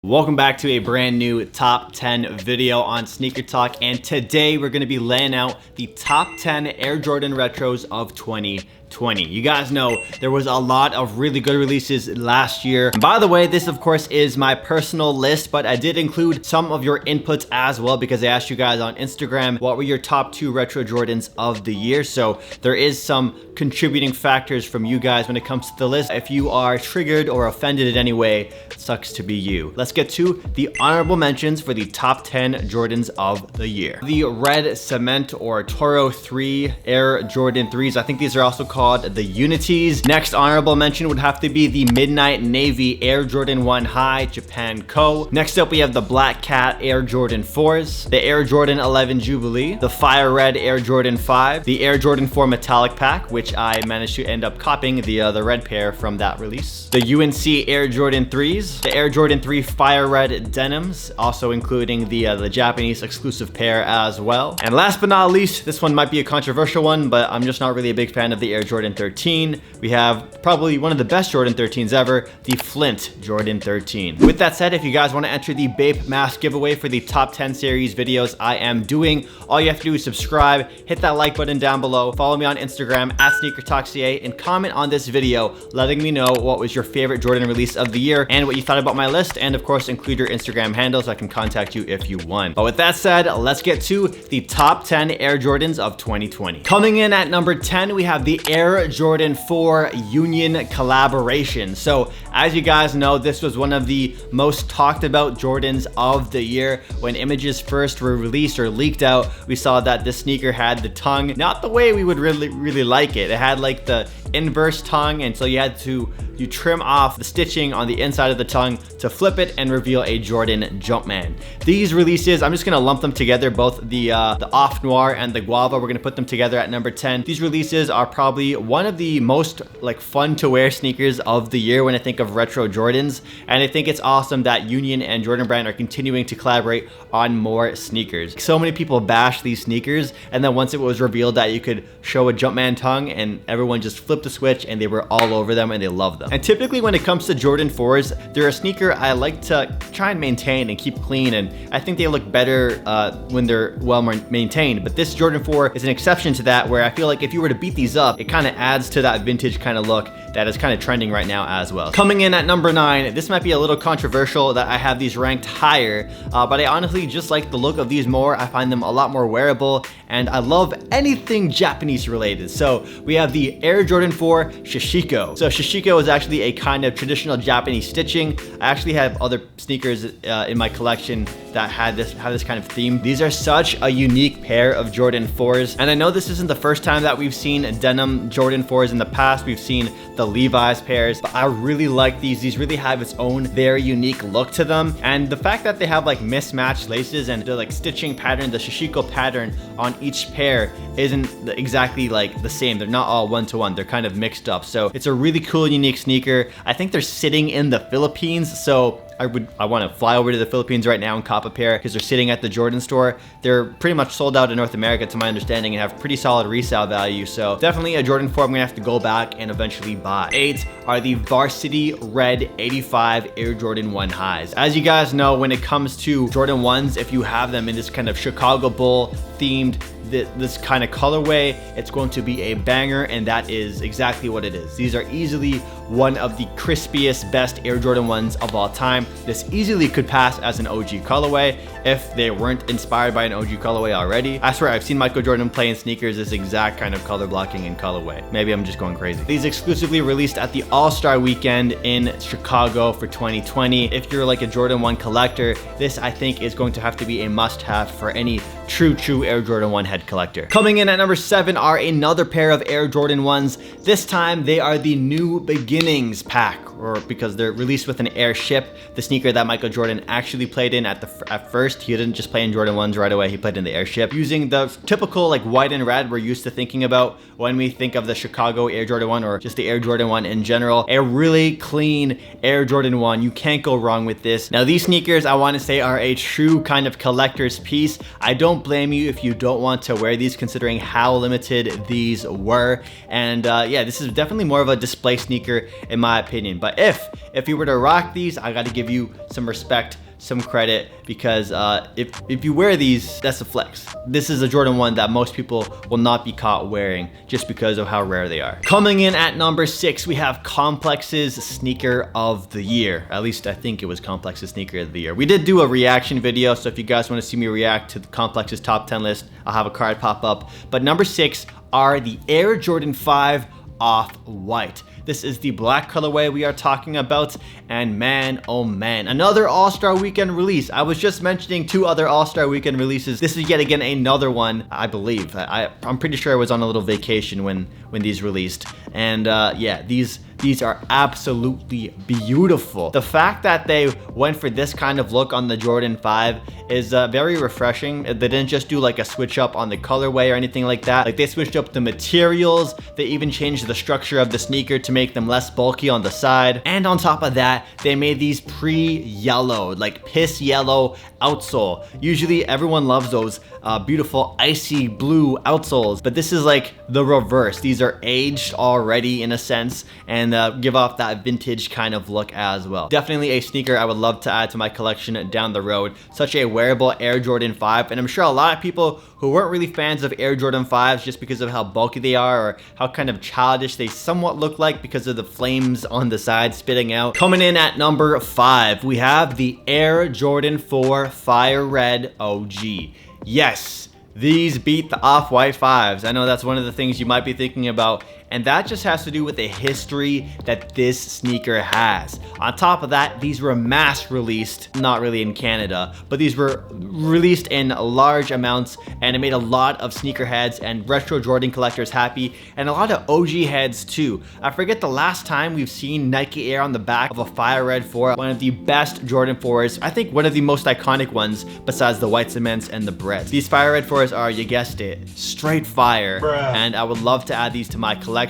Welcome back to a brand new top 10 video on Sneaker Talk, and today we're going to be laying out the top 10 Air Jordan retros of 2020. You guys know there was a lot of really good releases last year. And by the way, this of course is my personal list, but I did include some of your inputs as well because I asked you guys on Instagram what were your top 2 retro Jordans of the year. So there is some contributing factors from you guys when it comes to the list. If you are triggered or offended in any way, it sucks to be you. Let's get to the honorable mentions for the top 10 Jordans of the year. The red cement or Toro 3 Air Jordan 3s. I think these are also called the Unities. Next honorable mention would have to be the Midnight Navy Air Jordan 1 High Japan Co. Next up, we have the Black Cat Air Jordan 4s, the Air Jordan 11 Jubilee, the Fire Red Air Jordan 5, the Air Jordan 4 Metallic Pack, which I managed to end up copying the red pair from that release, the UNC Air Jordan 3s, the Air Jordan 3 Fire Red Denims, also including the Japanese exclusive pair as well. And last but not least, this one might be a controversial one, but I'm just not really a big fan of the Air Jordan 13. We have probably one of the best Jordan 13s ever, the Flint Jordan 13. With that said, if you guys want to enter the Bape Mask giveaway for the top 10 series videos I am doing, all you have to do is subscribe, hit that like button down below, follow me on Instagram at SneakerTalkCA, and comment on this video letting me know what was your favorite Jordan release of the year and what you thought about my list, and of course include your Instagram handle so I can contact you if you won. But with that said, let's get to the top 10 Air Jordans of 2020. Coming in at number 10, we have the Air Jordan 4 Union collaboration. So as you guys know, this was one of the most talked about Jordans of the year. When images first were released or leaked out, we saw that this sneaker had the tongue not the way we would really like it. It had like the inverse tongue, and so you trim off the stitching on the inside of the tongue to flip it and reveal a Jordan Jumpman. These releases, I'm just gonna lump them together, both the Off Noir and the Guava. We're gonna put them together at number 10. These releases are probably one of the most fun to wear sneakers of the year when I think of retro Jordans, and I think it's awesome that Union and Jordan Brand are continuing to collaborate on more sneakers. So many people bash these sneakers, and then once it was revealed that you could show a Jumpman tongue, and everyone just flipped the switch and they were all over them and they loved them. And typically when it comes to Jordan 4s, they're a sneaker I like to try and maintain and keep clean, and I think they look better when they're well maintained. But this Jordan 4 is an exception to that, where I feel like if you were to beat these up, it kind of adds to that vintage kind of look that is kind of trending right now as well. Coming in at number 9, this might be a little controversial that I have these ranked higher, but I honestly just like the look of these more. I find them a lot more wearable, and I love anything Japanese related. So we have the Air Jordan 4 Shishiko. So Shishiko is actually a kind of traditional Japanese stitching. I actually have other sneakers in my collection that have this kind of theme. These are such a unique pair of Jordan 4s, and I know this isn't the first time that we've seen denim Jordan 4s in the past. We've seen the Levi's pairs, but I really like these. These really have its own very unique look to them, and the fact that they have mismatched laces and the stitching pattern, the Shishiko pattern on each pair isn't exactly the same. They're not all one-to-one. They're kind of mixed up. So it's a really cool, unique sneaker. I think they're sitting in the Philippines, so I want to fly over to the Philippines right now and cop a pair because they're sitting at the Jordan store. They're pretty much sold out in North America to my understanding and have pretty solid resale value. So definitely a Jordan 4 I'm gonna have to go back and eventually buy. 8 are the Varsity Red 85 Air Jordan 1 Highs. As you guys know, when it comes to Jordan 1s, if you have them in this kind of Chicago Bull themed this kind of colorway, it's going to be a banger, and that is exactly what it is. These are easily one of the crispiest, best Air Jordan 1s of all time. This easily could pass as an OG colorway if they weren't inspired by an OG colorway already. I swear I've seen Michael Jordan play in sneakers this exact kind of color blocking and colorway. Maybe I'm just going crazy. These exclusively released at the All-Star Weekend in Chicago for 2020. If you're like a Jordan 1 collector, this I think is going to have to be a must-have for any true Air Jordan 1 head collector. Coming in at number 7 are another pair of Air Jordan 1s. This time they are the New Beginnings pack, or because they're released with an Airship, the sneaker that Michael Jordan actually played in at first. He didn't just play in Jordan 1s right away, he played in the Airship. Using the typical white and red we're used to thinking about when we think of the Chicago Air Jordan 1 or just the Air Jordan 1 in general. A really clean Air Jordan 1. You can't go wrong with this. Now these sneakers I want to say are a true kind of collector's piece. I don't don't blame you if you don't want to wear these, considering how limited these were. And yeah, this is definitely more of a display sneaker in my opinion. But if you were to rock these, I got to give you some respect, some credit, because if you wear these, that's a flex. This is a Jordan 1 that most people will not be caught wearing just because of how rare they are. Coming in at number 6, we have Complex's sneaker of the year. At least I think it was Complex's sneaker of the year. We did do a reaction video, so if you guys want to see me react to the Complex's top 10 list, I'll have a card pop up. But number 6 are the Air Jordan 5 Off-White. This is the black colorway we are talking about, and man, oh man, another All-Star Weekend release. I was just mentioning 2 other All-Star Weekend releases. This is yet again another one, I believe. I'm pretty sure I was on a little vacation when these released, and yeah, these are absolutely beautiful. The fact that they went for this kind of look on the Jordan 5 is very refreshing. They didn't just do like a switch up on the colorway or anything like that. Like, they switched up the materials. They even changed the structure of the sneaker to make them less bulky on the side. And on top of that, they made these pre-yellowed, like piss yellow outsole. Usually everyone loves those beautiful icy blue outsoles, but this is like the reverse. These are aged already in a sense, and give off that vintage kind of look as well. Definitely a sneaker I would love to add to my collection down the road. Such a wearable Air Jordan 5, and I'm sure a lot of people who weren't really fans of Air Jordan 5s just because of how bulky they are or how kind of childish they somewhat look like because of the flames on the side spitting out. Coming in at number 5, we have the Air Jordan 4 Fire Red OG. Yes, these beat the Off-White 5s. I know that's one of the things you might be thinking about, and that just has to do with the history that this sneaker has. On top of that, these were mass released, not really in Canada, but these were released in large amounts, and it made a lot of sneakerheads and retro Jordan collectors happy, and a lot of OG heads too. I forget the last time we've seen Nike Air on the back of a Fire Red 4, one of the best Jordan 4s, I think one of the most iconic ones besides the white cements and the Breds. These Fire Red 4s are, you guessed it, straight fire. Bruh. And I would love to add these to my collection.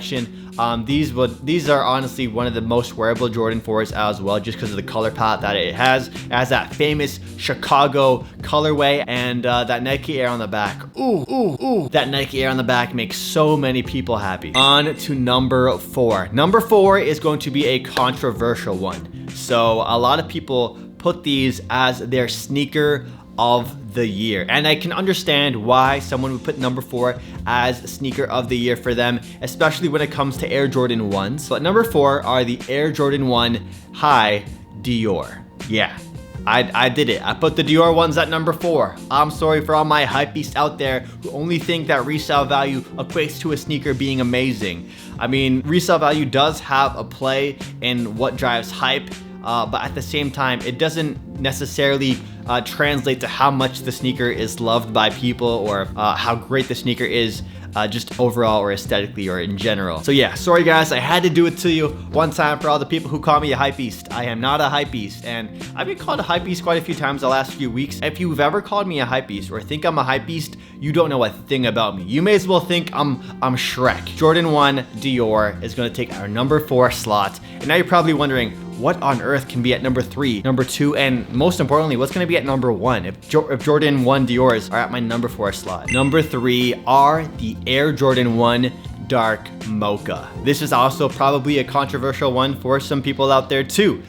These are honestly one of the most wearable Jordan 4s as well, just because of the color palette that it has. It has that famous Chicago colorway, and that Nike Air on the back. Ooh, ooh, ooh. That Nike Air on the back makes so many people happy. On to number 4. Number 4 is going to be a controversial one. So a lot of people put these as their sneaker of the year, and I can understand why someone would put number 4 as sneaker of the year for them, especially when it comes to Air Jordan 1s. But number 4 are the Air Jordan 1 High Dior. Yeah, I did it. I put the Dior ones at number 4. I'm sorry for all my hypebeasts out there who only think that resale value equates to a sneaker being amazing. I mean, resale value does have a play in what drives hype, but at the same time, it doesn't necessarily translate to how much the sneaker is loved by people, or how great the sneaker is just overall or aesthetically or in general. So yeah, sorry guys, I had to do it to you one time for all the people who call me a hypebeast. I am not a hypebeast, and I've been called a hypebeast quite a few times the last few weeks. If you've ever called me a hypebeast or think I'm a hypebeast, you don't know a thing about me. You may as well think I'm Shrek. Jordan 1 Dior is going to take our number 4 slot, and now you're probably wondering, what on earth can be at number 3, number 2, and most importantly, what's going to be at number 1 if Jordan 1 Dior's are at my number 4 slot? Number 3 are the Air Jordan 1 Dark Mocha. This is also probably a controversial one for some people out there too.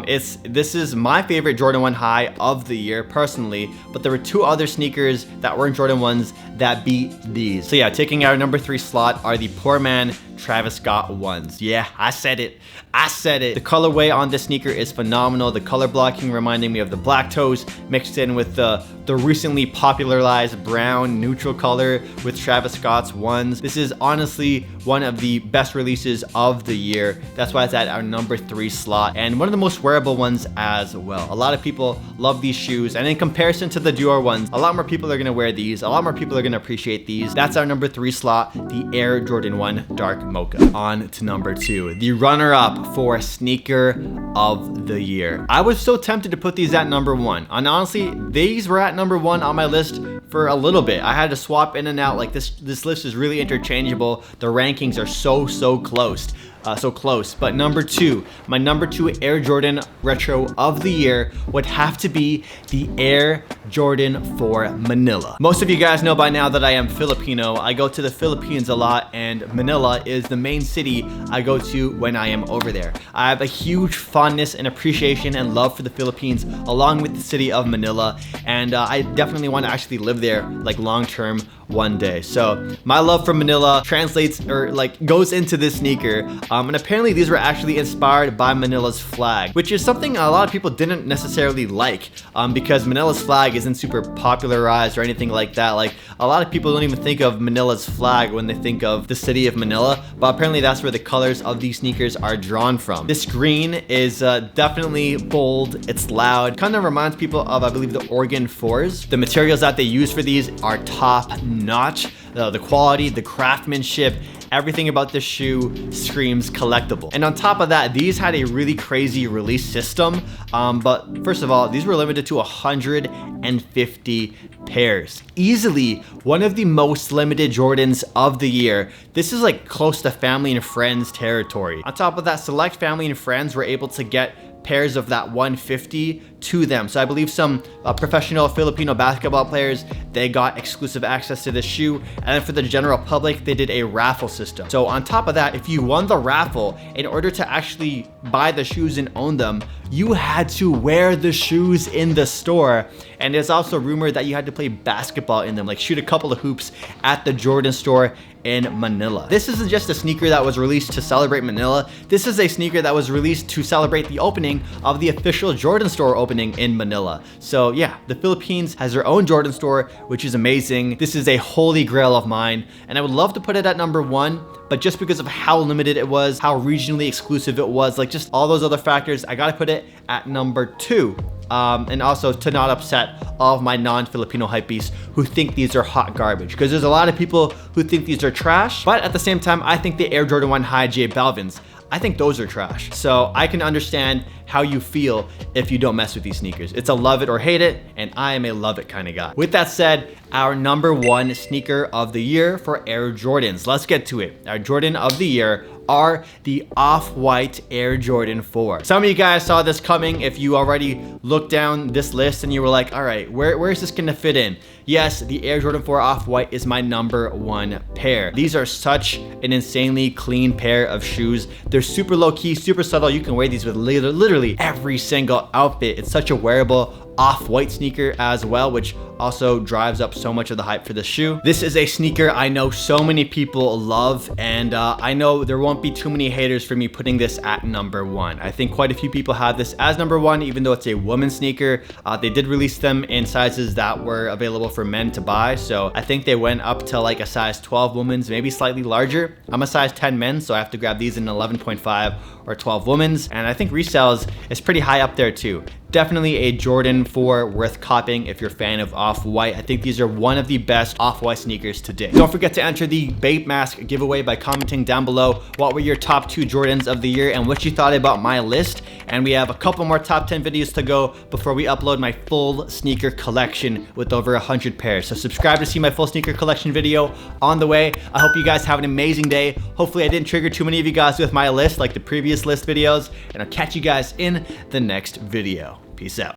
This is my favorite Jordan 1 High of the year personally, but there were 2 other sneakers that weren't Jordan 1s that beat these. So yeah, taking our number 3 slot are the Poor Man Travis Scott 1s. Yeah, I said it. I said it. The colorway on this sneaker is phenomenal. The color blocking reminding me of the black toes mixed in with the recently popularized brown neutral color with Travis Scott's 1s. This is honestly one of the best releases of the year. That's why it's at our number 3 slot, and one of the most wearable ones as well. A lot of people love these shoes, and in comparison to the Dior ones, a lot more people are gonna wear these. A lot more people are gonna appreciate these. That's our number 3 slot, the Air Jordan 1 Dark Mocha. On to number 2, the runner-up for sneaker of the year. I was so tempted to put these at number 1, and honestly, these were at number 1 on my list for a little bit. I had to swap in and out. Like this list is really interchangeable. The rankings are so close. so close. But number two, my number two Air Jordan retro of the year would have to be the Air Jordan 4 Manila. Most of you guys know by now that I am Filipino. I go to the Philippines a lot, and Manila is the main city I go to when I am over there. I have a huge fondness and appreciation and love for the Philippines, along with the city of Manila, and I definitely want to actually live there like long term one day. So my love for Manila translates or like goes into this sneaker, and apparently these were actually inspired by Manila's flag, which is something a lot of people didn't necessarily like, because Manila's flag isn't super popularized or anything like that. Like a lot of people don't even think of Manila's flag when they think of the city of Manila, but apparently that's where the colors of these sneakers are drawn from. This green is definitely bold, it's loud, kind of reminds people of, I believe, the Oregon 4s. The materials that they use for these are top notch. The quality, the craftsmanship, everything about this shoe screams collectible. And on top of that, these had a really crazy release system. But first of all, these were limited to 150 pairs. Easily one of the most limited Jordans of the year. This is like close to family and friends territory. On top of that, select family and friends were able to get pairs of that 150 to them. So I believe some professional Filipino basketball players, they got exclusive access to this shoe. And then for the general public, they did a raffle system. So on top of that, if you won the raffle, in order to actually buy the shoes and own them, you had to wear the shoes in the store. And there's also rumored that you had to play basketball in them, like shoot a couple of hoops at the Jordan store in Manila. This isn't just a sneaker that was released to celebrate Manila. This is a sneaker that was released to celebrate the opening of the official Jordan store opening in Manila. So yeah, the Philippines has their own Jordan store, which is amazing. This is a holy grail of mine, and I would love to put it at number one, but just because of how limited it was, how regionally exclusive it was, like just all those other factors, I gotta put it at number two. And also to not upset all of my non-Filipino hypebeasts who think these are hot garbage, because there's a lot of people who think these are trash, but at the same time, I think the Air Jordan 1 High J Balvin's, I think those are trash. So I can understand how you feel if you don't mess with these sneakers. It's a love it or hate it, and I am a love it kind of guy. With that said, our number one sneaker of the year for Air Jordans. Let's get to it. Our Jordan of the year are the Off-White Air Jordan 4. Some of you guys saw this coming if you already looked down this list and you were like, all right, where is this gonna fit in? Yes, the Air Jordan 4 Off-White is my number one pair. These are such an insanely clean pair of shoes. They're super low key, super subtle. You can wear these with literally every single outfit. It's such a wearable off-white sneaker as well, which also drives up so much of the hype for the shoe. This is a sneaker I know so many people love, and I know there won't be too many haters for me putting this at number one. I think quite a few people have this as number one, even though it's a women's sneaker. They did release them in sizes that were available for men to buy, so I think they went up to like a size 12 women's, maybe slightly larger. I'm a size 10 men's, so I have to grab these in 11.5 or 12 women's, and I think resales is pretty high up there too. Definitely a Jordan 4 worth copying if you're a fan of Off-White. I think these are one of the best Off-White sneakers today. Don't forget to enter the Babe Mask giveaway by commenting down below what were your top 2 Jordans of the year and what you thought about my list. And we have a couple more top 10 videos to go before we upload my full sneaker collection with over 100 pairs. So subscribe to see my full sneaker collection video on the way. I hope you guys have an amazing day. Hopefully I didn't trigger too many of you guys with my list like the previous list videos, and I'll catch you guys in the next video. Peace out.